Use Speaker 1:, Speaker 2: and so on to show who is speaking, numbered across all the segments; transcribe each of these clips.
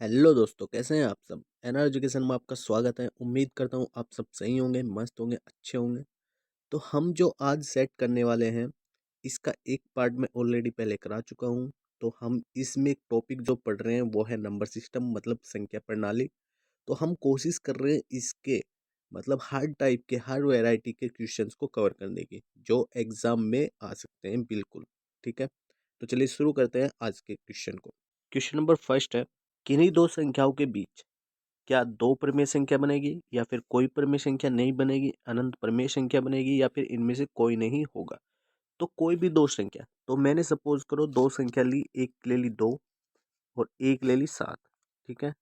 Speaker 1: Hello दोस्तों, कैसे हैं आप सब। एनआर एजुकेशन में आपका स्वागत है। उम्मीद करता हूँ आप सब सही होंगे, मस्त होंगे, अच्छे होंगे। तो हम जो आज सेट करने वाले हैं, इसका एक पार्ट मैं ऑलरेडी पहले करा चुका हूँ। तो हम इसमें एक टॉपिक जो पढ़ रहे हैं वो है नंबर सिस्टम, मतलब संख्या प्रणाली। तो हम कोशिश कर रहे हैं इसके मतलब हर टाइप के, हर वैरायटी के क्वेश्चंस को कवर करने की, जो एग्जाम में आ सकते हैं, बिल्कुल। ठीक है, तो चलिए शुरू करते हैं आज के क्वेश्चन को। क्वेश्चन नंबर फर्स्ट है, किन्हीं दो संख्याओं के बीच क्या दो परिमेय संख्या बनेगी, या फिर कोई परिमेय संख्या नहीं बनेगी, अनंत परिमेय संख्या बनेगी, या फिर इनमें से कोई नहीं होगा। तो कोई भी दो संख्या, तो मैंने सपोज करो दो संख्या ली, एक ले ली 2 और एक ले ली 7। ठीक है,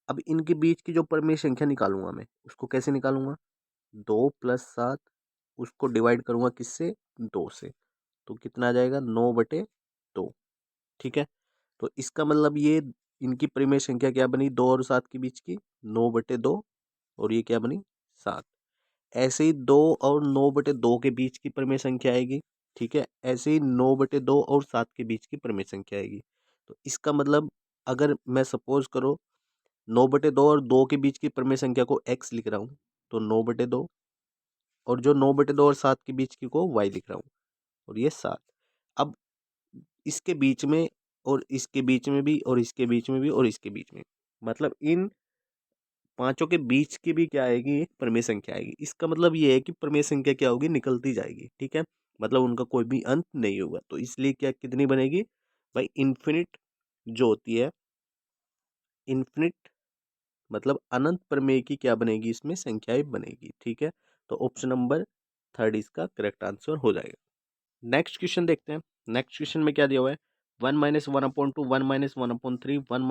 Speaker 1: अब इनके बीच की जो परिमेय संख्या निकालूंगा मैं, उसको कैसे निकालूंगा? 2 + 7, उसको डिवाइड करूंगा किससे? 2 से। तो कितना आ जाएगा? 9/2। ठीक है, तो इसका मतलब ये इनकी परिमेय संख्या क्या बनी 2 और 7 के बीच की? 9/2। और ये क्या बनी? 7। ऐसे ही 2 और 9/2 के बीच की परिमेय संख्या आएगी। ठीक है, ऐसे ही 9/2 और 7 के बीच की परिमेय संख्या आएगी। तो इसका मतलब अगर मैं सपोज करो 9/2 और 2 के बीच की परिमेय संख्या को x लिख रहा हूँ, तो 9/2, और जो 9/2 और 7 के बीच की को y लिख रहा हूँ, और ये 7। अब इसके बीच में, और इसके बीच में भी, और इसके बीच में भी, और इसके बीच में, मतलब इन पांचों के बीच की भी क्या आएगी? एक परिमेय संख्या आएगी। इसका मतलब ये है कि परिमेय संख्या क्या होगी? निकलती जाएगी। ठीक है, मतलब उनका कोई भी अंत नहीं होगा। तो इसलिए क्या कितनी बनेगी भाई? इन्फिनिट जो होती है, इन्फिनिट मतलब अनंत परिमेय की क्या बनेगी? इसमें संख्याएं बनेगी। ठीक है, तो ऑप्शन नंबर थर्ड इसका करेक्ट आंसर हो जाएगा। नेक्स्ट क्वेश्चन देखते हैं। नेक्स्ट क्वेश्चन में क्या दिया हुआ है? 1 - 1/2, 1 - 1/3, 1 -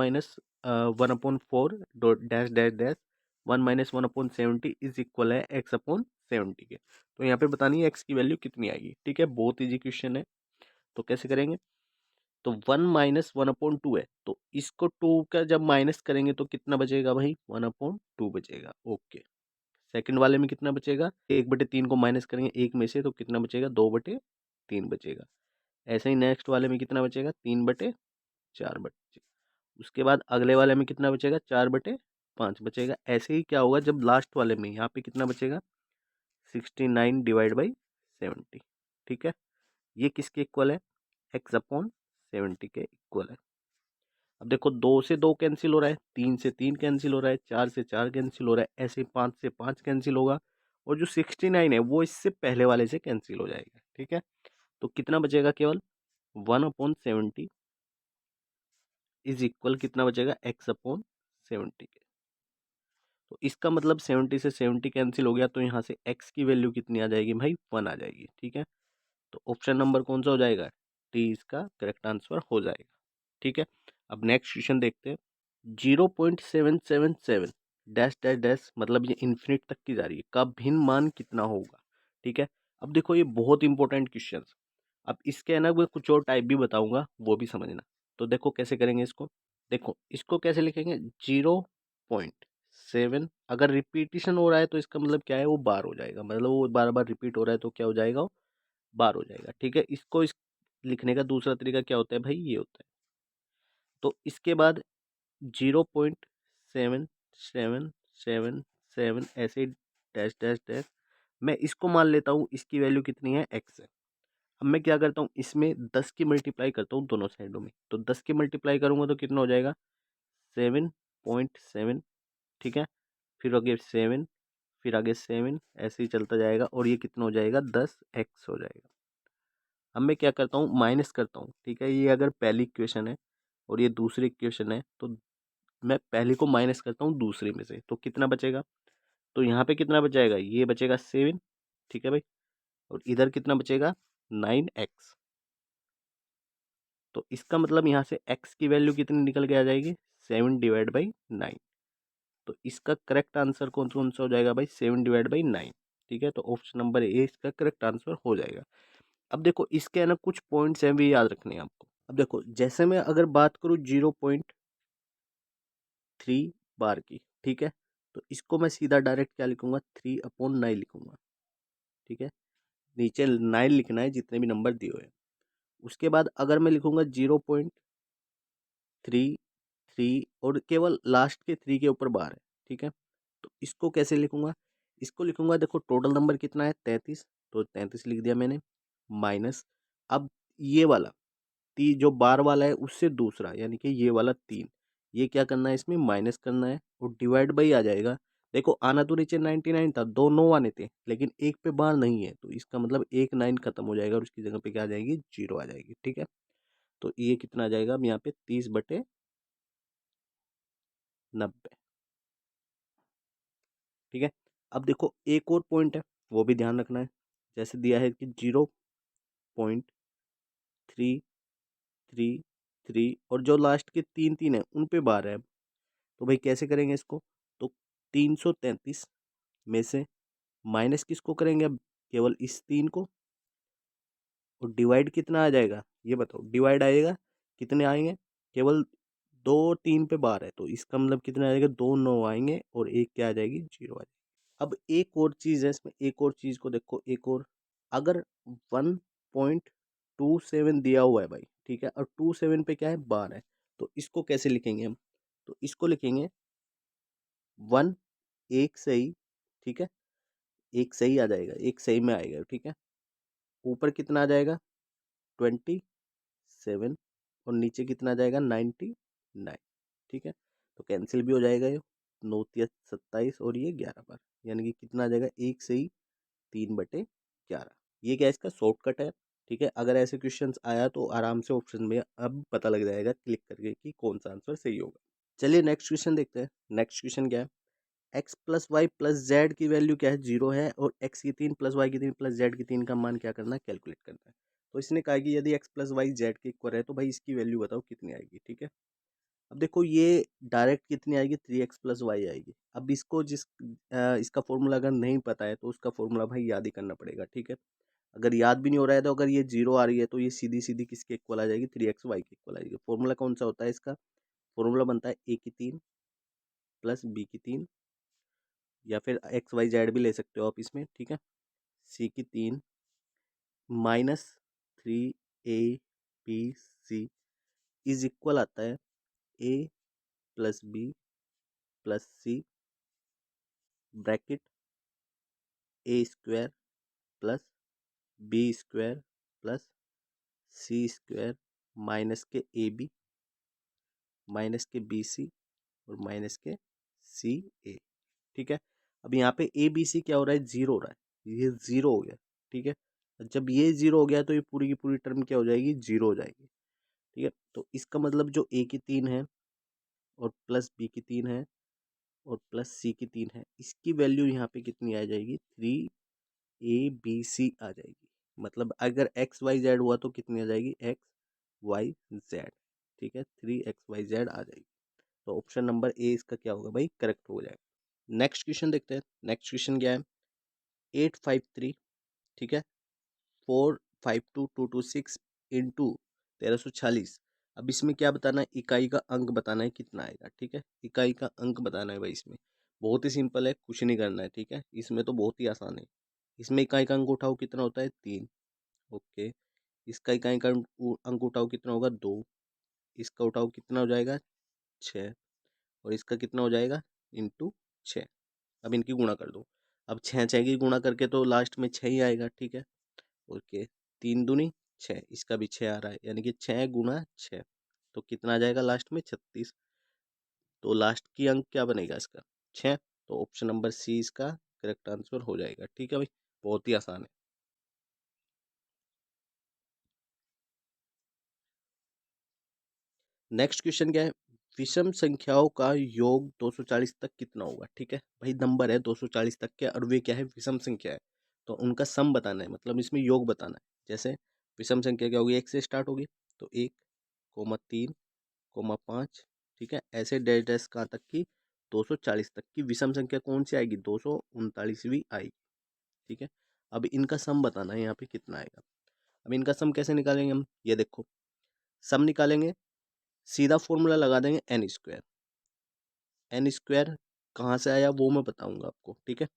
Speaker 1: 1/4 dot dash dash dash, 1 - 1/70 is equal है x/70 के। तो यहाँ पे बतानी है x की वैल्यू कितनी आएगी। ठीक है, बहुत इजी क्वेश्चन है। तो कैसे करेंगे? तो 1 - 1/2 है, तो इसको 2 का जब माइनस करेंगे तो कितना बचेगा भाई? 1/2 बचेगा। ओके, सेकंड वाले में कितना बचेगा? 1/3 को माइनस करेंगे एक में से, तो कितना बचेगा? 2/3 बचेगा। ऐसे ही नेक्स्ट वाले में कितना बचेगा? 3/4 बचे। उसके बाद अगले वाले में कितना बचेगा? 4/5 बचेगा। ऐसे ही क्या होगा जब लास्ट वाले में यहाँ पे कितना बचेगा? 69/70। ठीक है, ये किसके इक्वल है? x/70 के इक्वल है। अब देखो 2 से 2 कैंसिल हो रहा है, 3 से 3 कैंसिल हो रहा है, 4 से 4 कैंसिल हो रहा है, ऐसे 5 से 5 कैंसिल होगा, और जो 69 है वो इससे पहले वाले से कैंसिल हो जाएगा। ठीक है, तो कितना बचेगा? केवल 1/70 इज इक्वल कितना बचेगा? x/70 के। तो इसका मतलब 70 से 70 कैंसिल हो गया, तो यहाँ से x की वैल्यू कितनी आ जाएगी भाई? 1 आ जाएगी। ठीक है, तो ऑप्शन नंबर कौन सा हो जाएगा? टी इसका करेक्ट आंसर हो जाएगा। ठीक है, अब नेक्स्ट क्वेश्चन देखते हैं। 0.777 डैश डैश डैश, मतलब ये इन्फिनिट तक की जा रही है, का भिन्न मान कितना होगा? ठीक है, अब देखो ये बहुत इंपॉर्टेंट क्वेश्चन। अब इसके है ना मैं कुछ और टाइप भी बताऊंगा, वो भी समझना। तो देखो कैसे करेंगे इसको। देखो इसको कैसे लिखेंगे? 0.7, अगर रिपीटिशन हो रहा है तो इसका मतलब क्या है? वो बार हो जाएगा, मतलब वो बार बार रिपीट हो रहा है तो क्या हो जाएगा? वो बार हो जाएगा। ठीक है, इसको इस लिखने का दूसरा तरीका क्या होता है भाई? ये होता है। तो इसके बाद 0.7777 ऐसे डैश डैश डैश, मैं इसको मान लेता हूँ इसकी वैल्यू कितनी है? x है। अब मैं क्या करता हूँ, इसमें 10 की मल्टीप्लाई करता हूँ दोनों साइडों में। तो 10 की मल्टीप्लाई करूंगा तो कितना हो जाएगा? 7.7। ठीक है, फिर आगे 7, फिर आगे 7, ऐसे ही चलता जाएगा, और ये कितना हो जाएगा? 10x हो जाएगा। अब मैं क्या करता हूँ? माइनस करता हूँ। ठीक है, ये अगर पहली इक्वेशन है और ये दूसरी इक्वेशन है, तो मैं पहले को माइनस करता हूँ दूसरे में से, तो कितना बचेगा? तो यहाँ पे कितना बचाएगा? ये बचेगा 7। ठीक है भाई, और इधर कितना बचेगा? 9x। तो इसका मतलब यहाँ से x की वैल्यू कितनी निकल के आ जाएगी? 7/9। तो इसका करेक्ट आंसर कौन कौन सा हो जाएगा भाई? 7/9। ठीक है, तो ऑप्शन नंबर ए इसका करेक्ट आंसर हो जाएगा। अब देखो इसके है ना कुछ पॉइंट्स हैं भी याद रखने हैं आपको। अब देखो जैसे मैं अगर बात करूँ 0.3 बार की, ठीक है, तो इसको मैं सीधा डायरेक्ट क्या लिखूंगा? 3/9 लिखूंगा। ठीक है, नीचे 9 लिखना है जितने भी नंबर दिए हुए हैं। उसके बाद अगर मैं लिखूंगा 0.33 3 और केवल लास्ट के 3 के ऊपर बार है, ठीक है। तो इसको कैसे लिखूंगा, इसको लिखूंगा, देखो टोटल नंबर कितना है 33, तो 33 लिख दिया मैंने, माइनस, अब ये वाला जो बार वाला है उससे दूसरा यानी कि ये वाला 3, ये क्या करना है, इसमें माइनस करना है और डिवाइड बाई आ जाएगा। देखो आना तो नीचे 99 था, 2 9 आने थे, लेकिन एक पे बार नहीं है, तो इसका मतलब एक 9 खत्म हो जाएगा और उसकी जगह पे क्या आ जाएगी, 0 आ जाएगी, ठीक है। तो ये कितना आ जाएगा अब यहाँ पे 30/90, ठीक है। अब देखो एक और पॉइंट है, वो भी ध्यान रखना है, जैसे दिया है कि 0.333 और जो लास्ट के 3 3 है उन पे बार है। तो भाई कैसे करेंगे इसको, तो 333 में से माइनस किसको करेंगे अब, केवल इस 3 को, और डिवाइड कितना आ जाएगा ये बताओ, डिवाइड आएगा कितने आएंगे, केवल 2 3 पे बार है, तो इसका मतलब कितना आएगा, 2 9 आएंगे और एक क्या आ जाएगी, 0 आ जाएगी। अब एक और चीज़ है इसमें, एक और चीज़ को देखो, एक और, अगर 1.27 दिया हुआ है भाई, ठीक है, और 27 पे क्या है, बार है, तो इसको कैसे लिखेंगे हम, तो इसको लिखेंगे 1 एक सही, ठीक है, एक सही आ जाएगा, एक सही में आएगा, ठीक है। ऊपर कितना आ जाएगा, 27, और नीचे कितना आ जाएगा, 99, ठीक है। तो कैंसिल भी हो जाएगा ये, 9 × 27 और ये 11 बार, यानी कि कितना आ जाएगा, एक सही 3/11। ये क्या है, इसका शॉर्टकट है, ठीक है। अगर ऐसे क्वेश्चंस आया तो आराम से ऑप्शन में अब पता लग जाएगा क्लिक करके कि कौन सा आंसर सही होगा। चलिए नेक्स्ट क्वेश्चन देखते हैं। नेक्स्ट क्वेश्चन क्या है, X plus Y plus Z की वैल्यू क्या है, 0 है, और एक्स की 3 प्लस वाई की 3 प्लस जेड की 3 का मान क्या करना है, कैलकुलेट करना है। तो इसने कहा कि यदि एक्स प्लस वाई जेड के इक्वल है तो भाई इसकी वैल्यू बताओ कितनी आएगी, ठीक है। अब देखो ये डायरेक्ट कितनी आएगी, 3x + y आएगी। अब इसको इसका फॉर्मूला अगर नहीं पता है तो उसका फॉर्मूला भाई याद ही करना पड़ेगा, ठीक है। अगर याद भी नहीं हो रहा है तो अगर ये 0 आ रही है तो ये सीधी सीधी किसके इक्वल आ जाएगी, 3x y के इक्वल आ जाएगी। फॉर्मूला कौन सा होता है इसका, फॉर्मूला बनता है a की 3 प्लस b की 3, या फिर एक्स वाई जेड भी ले सकते हो आप इसमें, ठीक है, c की 3 माइनस 3ab इज इक्वल आता है a plus b plus c bracket a² plus b² plus c² minus के ab माइनस के bc और माइनस के ca, ठीक है। अब यहाँ पे ए बी सी क्या हो रहा है, 0 हो रहा है, ये 0 हो गया, ठीक है। जब ये 0 हो गया तो ये पूरी की पूरी टर्म क्या हो जाएगी, 0 हो जाएगी, ठीक है। तो इसका मतलब जो ए की 3 है और प्लस बी की 3 है और प्लस सी की 3 है, इसकी वैल्यू यहाँ पे कितनी आ जाएगी, 3 a b c आ जाएगी। मतलब अगर एक्स वाई जेड हुआ तो कितनी आ जाएगी, XYZ, ठीक है, 3 XYZ आ जाएगी। तो ऑप्शन नंबर ए इसका क्या होगा भाई, करेक्ट हो जाएगा। नेक्स्ट क्वेश्चन देखते हैं। नेक्स्ट क्वेश्चन क्या है, 853, ठीक है, 452226 इंटू 1346। अब इसमें क्या बताना है, इकाई का अंक बताना है कितना आएगा, ठीक है। इकाई का अंक बताना है भाई, इसमें बहुत ही सिंपल है, कुछ नहीं करना है, ठीक है। इसमें तो बहुत ही आसान है। इसमें इकाई का अंक उठाओ कितना होता है, 3, ओके। इसका इकाई का अंक उठाओ कितना होगा, 2। इसका उठाओ कितना हो जाएगा, 6, और इसका कितना हो जाएगा, इंटू 6। अब इनकी गुणा कर दो। अब 6 6 की गुणा करके तो लास्ट में 6 ही आएगा, ठीक है, ओके। 3 दूनी 6, इसका भी 6 आ रहा है, यानी कि 6 × 6, तो कितना आ जाएगा लास्ट में, 36। तो लास्ट की अंक क्या बनेगा इसका, 6। तो ऑप्शन नंबर सी इसका करेक्ट आंसर हो जाएगा, ठीक है भाई, बहुत ही आसान है। नेक्स्ट क्वेश्चन क्या है, विषम संख्याओं का योग 240 तक कितना होगा, ठीक है। भाई नंबर है 240 तक के और वे क्या है, विषम संख्या है, तो उनका सम बताना है, मतलब इसमें योग बताना है। जैसे विषम संख्या क्या होगी, 1 से स्टार्ट होगी, तो 1,3,5, ठीक है, ऐसे डैश डैश कहाँ तक की, 240 तक की विषम संख्या कौन सी आएगी, 239वीं आएगी, ठीक है। अब इनका सम बताना है यहाँ पे कितना आएगा। अब इनका सम कैसे निकालेंगे हम, ये देखो, सम निकालेंगे, सीधा फॉर्मूला लगा देंगे, एन स्क्वायर कहाँ से आया वो मैं बताऊंगा आपको, ठीक है।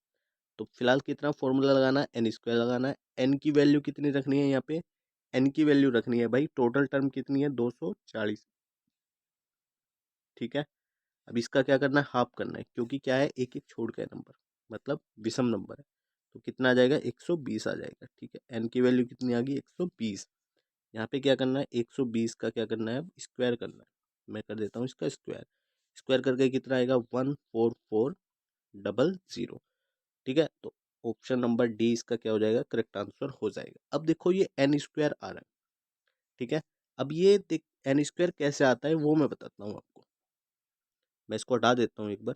Speaker 1: तो फिलहाल कितना फॉर्मूला लगाना है, एन स्क्वायर लगाना है। एन की वैल्यू कितनी रखनी है यहाँ पे, एन की वैल्यू रखनी है भाई, टोटल टर्म कितनी है, 240, ठीक है। अब इसका क्या करना है, हाफ करना है, क्योंकि क्या है, एक एक छोड़ का नंबर, मतलब विषम नंबर है। तो कितना आ जाएगा, 120 आ जाएगा। ठीक है, एन की वैल्यू कितनी आ गई, 120। यहाँ पे क्या करना है, 120 का क्या करना है, अब स्क्वायर करना है। मैं कर देता हूँ इसका स्क्वायर। स्क्वायर करके कितना आएगा, 14400। ठीक है, तो ऑप्शन नंबर डी इसका क्या हो जाएगा, करेक्ट आंसर हो जाएगा। अब देखो ये एन स्क्वायर आ रहा है। ठीक है, अब ये देख एन स्क्वायर कैसे आता है वो मैं बताता हूँ आपको। मैं इसको हटा देता हूँ एक बार।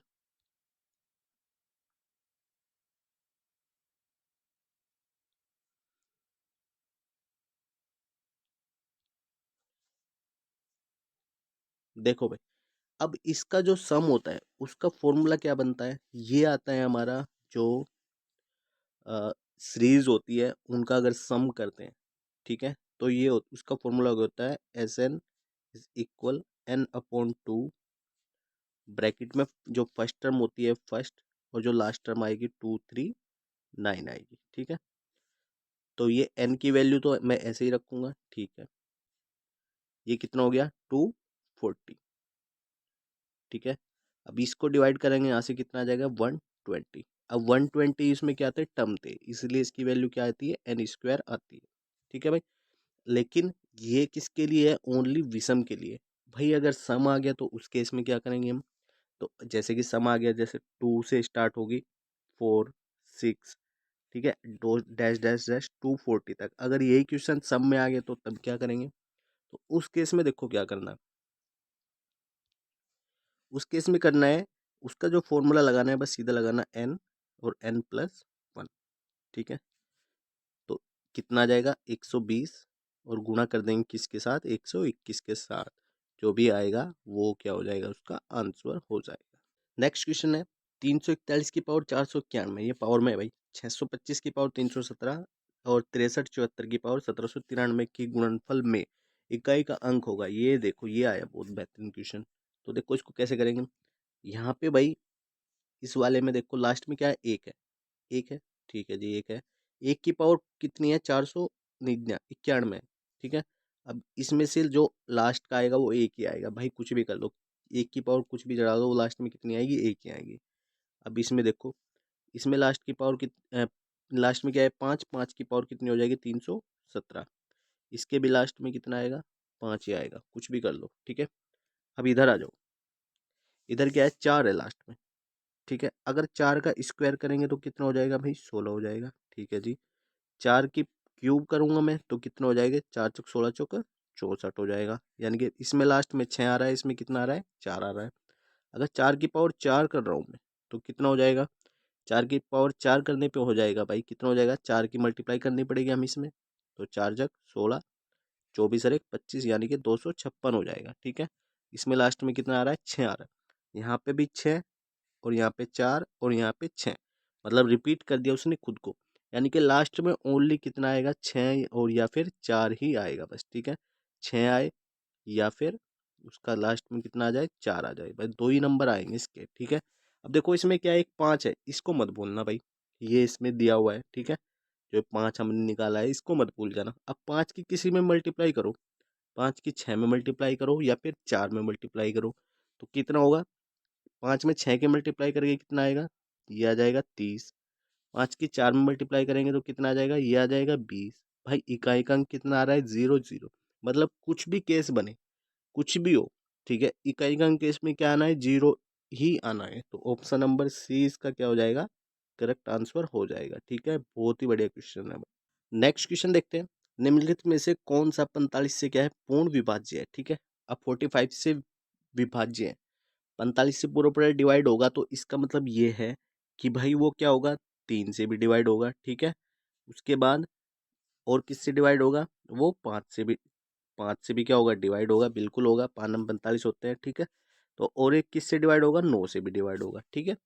Speaker 1: देखो भाई, अब इसका जो सम होता है उसका फॉर्मूला क्या बनता है, ये आता है हमारा जो सीरीज होती है उनका अगर सम करते हैं, ठीक है, तो ये उसका फॉर्मूला होता है S N is equal N upon two, bracket में जो फर्स्ट टर्म होती है फर्स्ट, और जो लास्ट टर्म आएगी 239 आएगी। ठीक है, तो ये एन की वैल्यू तो मैं ऐसे ही रखूंगा। ठीक है, ये कितना हो गया, 240। ठीक है, अब इसको डिवाइड करेंगे, यहाँ से कितना आ जाएगा, 120। अब 120 इसमें क्या थे, टर्म थे, इसलिए इसकी वैल्यू क्या आती है, एन स्क्वायर आती है। ठीक है भाई, लेकिन ये किसके लिए है, ओनली विषम के लिए। भाई अगर सम आ गया तो उस केस में क्या करेंगे हम, तो जैसे कि सम आ गया, जैसे 2 से स्टार्ट होगी, 4 6, ठीक है, दो डैश डैश डैश 240 तक, अगर यही क्वेश्चन सम में आ गया तो तब क्या करेंगे, तो उस केस में देखो क्या करना है, उस केस में करना है, उसका जो फॉर्मूला लगाना है, बस सीधा लगाना एन और एन प्लस 1। ठीक है, तो कितना आ जाएगा, 120, और गुणा कर देंगे किसके साथ, 121 के साथ, जो भी आएगा वो क्या हो जाएगा, उसका आंसर हो जाएगा। नेक्स्ट क्वेश्चन है, 341 की पावर 491, ये पावर में है भाई, 625 की पावर 317 और 6374 की पावर 1793 की गुणनफल में इकाई का अंक होगा। ये देखो, ये आया बहुत बेहतरीन क्वेश्चन। तो देखो इसको कैसे करेंगे, यहाँ पे भाई इस वाले में देखो लास्ट में क्या है, एक है, एक है, ठीक है जी, एक है। एक की पावर कितनी है, 491। ठीक है, अब इसमें से जो लास्ट का आएगा वो एक ही आएगा, भाई कुछ भी कर लो, एक की पावर कुछ भी चढ़ा दो, वो लास्ट में कितनी आएगी, एक ही आएगी। अब इसमें देखो, इसमें लास्ट की पावर लास्ट में क्या है, पाँच, पाँच की पावर कितनी हो जाएगी, 317। इसके भी लास्ट में कितना आएगा, पाँच ही आएगा, कुछ भी कर लो। ठीक है, अब इधर आ जाओ, इधर क्या है, चार है लास्ट में। ठीक है, अगर चार का स्क्वायर करेंगे तो कितना हो जाएगा भाई, 16 हो जाएगा। ठीक है जी, चार की क्यूब करूंगा मैं तो कितना हो जाएगा, चार चौक 16 चौक 64 हो जाएगा। यानी कि इसमें लास्ट में 6 आ रहा है, इसमें कितना आ रहा है, 4 आ रहा है। अगर चार की पावर 4 कर रहा हूँ मैं तो कितना हो जाएगा, चार की पावर 4 करने पे हो जाएगा भाई, कितना हो जाएगा, चार की मल्टीप्लाई करनी पड़ेगी हम इसमें, तो 4 जग 16, 24 और 1 25, यानी कि 256 हो जाएगा। ठीक है, इसमें लास्ट में कितना आ रहा है, 6 आ रहा है। यहाँ पे भी 6, और यहाँ पे 4, और यहाँ पे 6, मतलब रिपीट कर दिया उसने खुद को, यानी कि लास्ट में ओनली कितना आएगा, 6 और या फिर 4 ही आएगा बस। ठीक है, 6 आए या फिर उसका लास्ट में कितना आ जाए, 4 आ जाए, भाई दो ही नंबर आएंगे इसके। ठीक है, अब देखो इसमें क्या है, एक 5 है, इसको मत भूलना भाई, ये इसमें दिया हुआ है। ठीक है, जो 5 हमने निकाला है इसको मत भूल जाना। अब 5 की किसी में मल्टीप्लाई करो, 5 की 6 में मल्टीप्लाई करो या फिर 4 में मल्टीप्लाई करो, तो कितना होगा, 5 में 6 के मल्टीप्लाई करके कितना आएगा, ये आ जाएगा 30। 5 की 4 में मल्टीप्लाई करेंगे तो कितना आ जाएगा, ये आ जाएगा 20। भाई इकाई का अंक कितना आ रहा है, 0 0, मतलब कुछ भी केस बने, कुछ भी हो, ठीक है, इकाई का अंक केस में क्या आना है, 0 ही आना है। तो ऑप्शन नंबर सी इसका क्या हो जाएगा, करेक्ट आंसर हो जाएगा। ठीक है, बहुत ही बढ़िया क्वेश्चन है। नेक्स्ट क्वेश्चन देखते हैं, निम्नलिखित में से कौन सा 45 से क्या है, पूर्ण विभाज्य है। ठीक है, अब 45 से विभाज्य है, 45 से पूरा पूरा डिवाइड होगा, तो इसका मतलब ये है कि भाई वो क्या होगा, 3 से भी डिवाइड होगा। ठीक है, उसके बाद और किससे डिवाइड होगा, वो 5 से भी, 5 से भी क्या होगा, डिवाइड होगा, बिल्कुल होगा, 5 नंबर 45 होते हैं। ठीक है, तो और एक किससे डिवाइड होगा, 9 से भी डिवाइड होगा। ठीक है,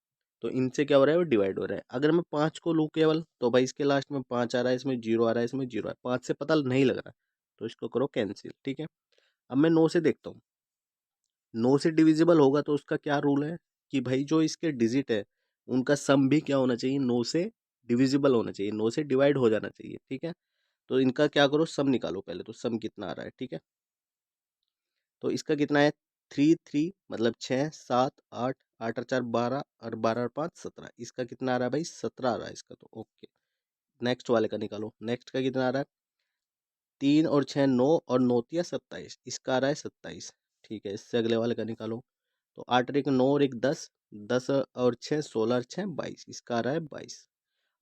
Speaker 1: तो इनसे क्या हो रहा है, वो डिवाइड हो रहा है। अगर मैं 5 को लूँ केवल, तो भाई इसके लास्ट में 5 आ रहा है, इसमें 0 आ रहा है, इसमें 0 है, 5 से पता नहीं लग रहा, तो इसको करो कैंसिल। ठीक है, अब मैं 9 से देखता हूँ, 9 से डिविजिबल होगा तो उसका क्या रूल है कि भाई जो इसके डिजिट है उनका सम भी क्या होना चाहिए, 9 से डिविजिबल होना चाहिए, 9 से डिवाइड हो जाना चाहिए। ठीक है, तो इनका क्या करो, सम निकालो पहले, तो सम कितना आ रहा है। ठीक है, तो इसका कितना है, 3 3 मतलब 6 7 8 8 और 4 12 और 12 और 5 17। इसका कितना आ रहा है भाई? 17 आ रहा है इसका तो ओके। नेक्स्ट वाले का निकालो। नेक्स्ट का कितना आ रहा है? 3 और 6 9 और 9 तिया 27। इसका आ रहा है 27। ठीक है, इससे अगले वाले का निकालो। तो 8 और 1 9 और 1 10। 10 और 6 16 और 6 22। इसका आ रहा है 22।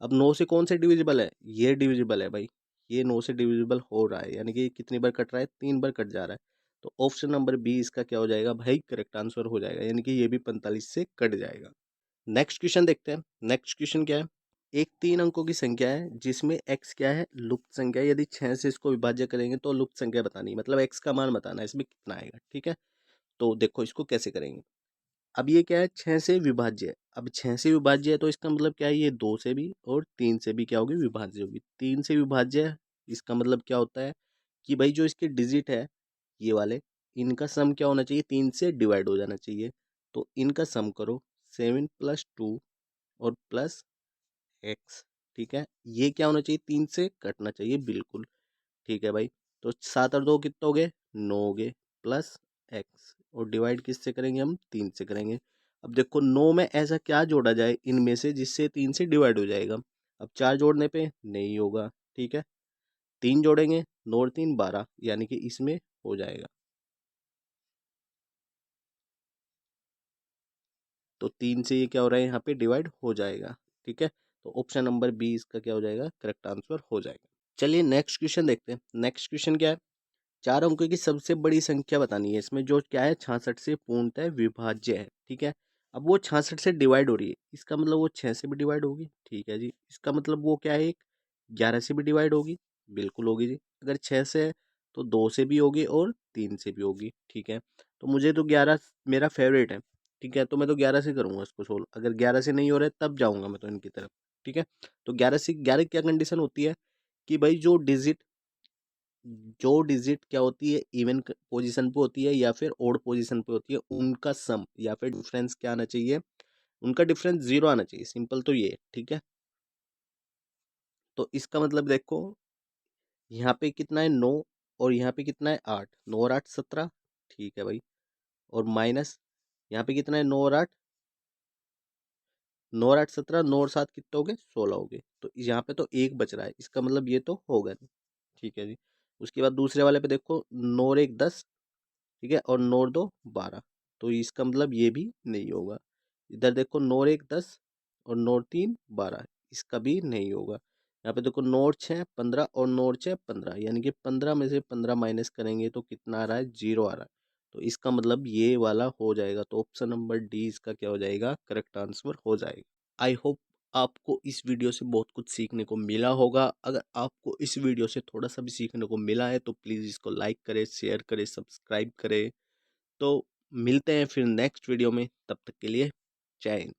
Speaker 1: अब 9 से कौन से डिविजिबल है? ये डिविजिबल है भाई। ये 9 से डिविजिबल हो रहा है, यानी कि कितनी बार कट रहा है? 3 बार कट जा रहा है। तो ऑप्शन नंबर बी इसका क्या हो जाएगा भाई? करेक्ट आंसर हो जाएगा, यानी कि ये भी 45 से कट जाएगा। नेक्स्ट क्वेश्चन देखते हैं। नेक्स्ट क्वेश्चन क्या है? एक 3 अंकों की संख्या है जिसमें x क्या है? लुप्त संख्या है। यदि 6 से इसको विभाज्य करेंगे तो लुप्त संख्या बतानी है, मतलब x का मान बताना है, इसमें कितना आएगा। ठीक है, तो देखो इसको कैसे करेंगे। अब ये क्या है? 6 से विभाज्य है। अब 6 से विभाज्य है तो इसका मतलब क्या है? ये 2 से भी और 3 से भी क्या होगी? विभाज्य होगी। 3 से विभाज्य है, इसका मतलब क्या होता है कि भाई जो इसके डिजिट है ये वाले, इनका सम क्या होना चाहिए? 3 से डिवाइड हो जाना चाहिए। तो इनका सम करो, 7 + 2 और प्लस एक्स। ठीक है, ये क्या होना चाहिए? 3 से कटना चाहिए बिल्कुल। ठीक है भाई, तो 7 और 2 कितने हो गए? 9 हो गए, प्लस एक्स। और डिवाइड किससे करेंगे? हम 3 से करेंगे। अब देखो 9 में ऐसा क्या जोड़ा जाए इनमें से जिससे 3 से डिवाइड हो जाएगा? अब 4 जोड़ने पे नहीं होगा। ठीक है, 3 जोड़ेंगे, 9 और 3 12, यानी कि इसमें हो जाएगा। तो 3 से ये क्या हो रहा है? यहाँ पे डिवाइड हो जाएगा। ठीक है, तो ऑप्शन नंबर बी इसका क्या हो जाएगा? करेक्ट आंसर हो जाएगा। चलिए नेक्स्ट क्वेश्चन देखते हैं। नेक्स्ट क्वेश्चन क्या है? 4 अंकों की सबसे बड़ी संख्या बतानी है, इसमें जो क्या है? 66 से पूर्णतः विभाज्य है। ठीक है, अब वो 66 से डिवाइड हो रही है, इसका मतलब वो 6 से भी डिवाइड होगी। ठीक है जी, इसका मतलब वो क्या है? एक 11 से भी डिवाइड होगी, बिल्कुल होगी जी। अगर 6 से है तो 2 से भी होगी और 3 से भी होगी। ठीक है, तो मुझे तो 11 मेरा फेवरेट है। ठीक है, तो मैं तो 11 से करूंगा इसको सोल्व। अगर 11 से नहीं हो रहा है तब जाऊंगा मैं तो इनकी तरफ। ठीक है, तो 11 से 11 क्या कंडीशन होती है कि भाई जो डिजिट क्या होती है? इवन पोजीशन पे होती है या फिर ओड पोजीशन पे होती है, उनका सम या फिर डिफरेंस क्या आना चाहिए? उनका डिफरेंस 0 आना चाहिए। सिंपल तो ये है। ठीक है, तो इसका मतलब देखो, यहाँ पे कितना है? 9 और यहाँ पे कितना है? 8। 9 और 8 17। ठीक है भाई, और माइनस यहाँ पे कितना है? 9 और 8, 9 और 8 17, 9 और 7 कितने हो गए? 16 हो गए। तो यहाँ पे तो एक बच रहा है, इसका मतलब ये तो होगा नहीं। ठीक है जी, उसके बाद दूसरे वाले पे देखो, 9 और 1 10। ठीक है, और 9 और 2 12। तो इसका मतलब ये भी नहीं होगा। इधर देखो, 9 और 1 10 और 9 और 3 12। इसका भी नहीं होगा। यहाँ पे देखो, 9 और 6 15 और 9 और 6 15, यानी कि 15 में से 15 माइनस करेंगे तो कितना आ रहा है? 0 आ रहा है। तो इसका मतलब ये वाला हो जाएगा। तो ऑप्शन नंबर डी इसका क्या हो जाएगा? करेक्ट आंसर हो जाएगा। आई होप आपको इस वीडियो से बहुत कुछ सीखने को मिला होगा। अगर आपको इस वीडियो से थोड़ा सा भी सीखने को मिला है तो प्लीज़ इसको लाइक करें, शेयर करें, सब्सक्राइब करें। तो मिलते हैं फिर नेक्स्ट वीडियो में, तब तक के लिए जय हिंद।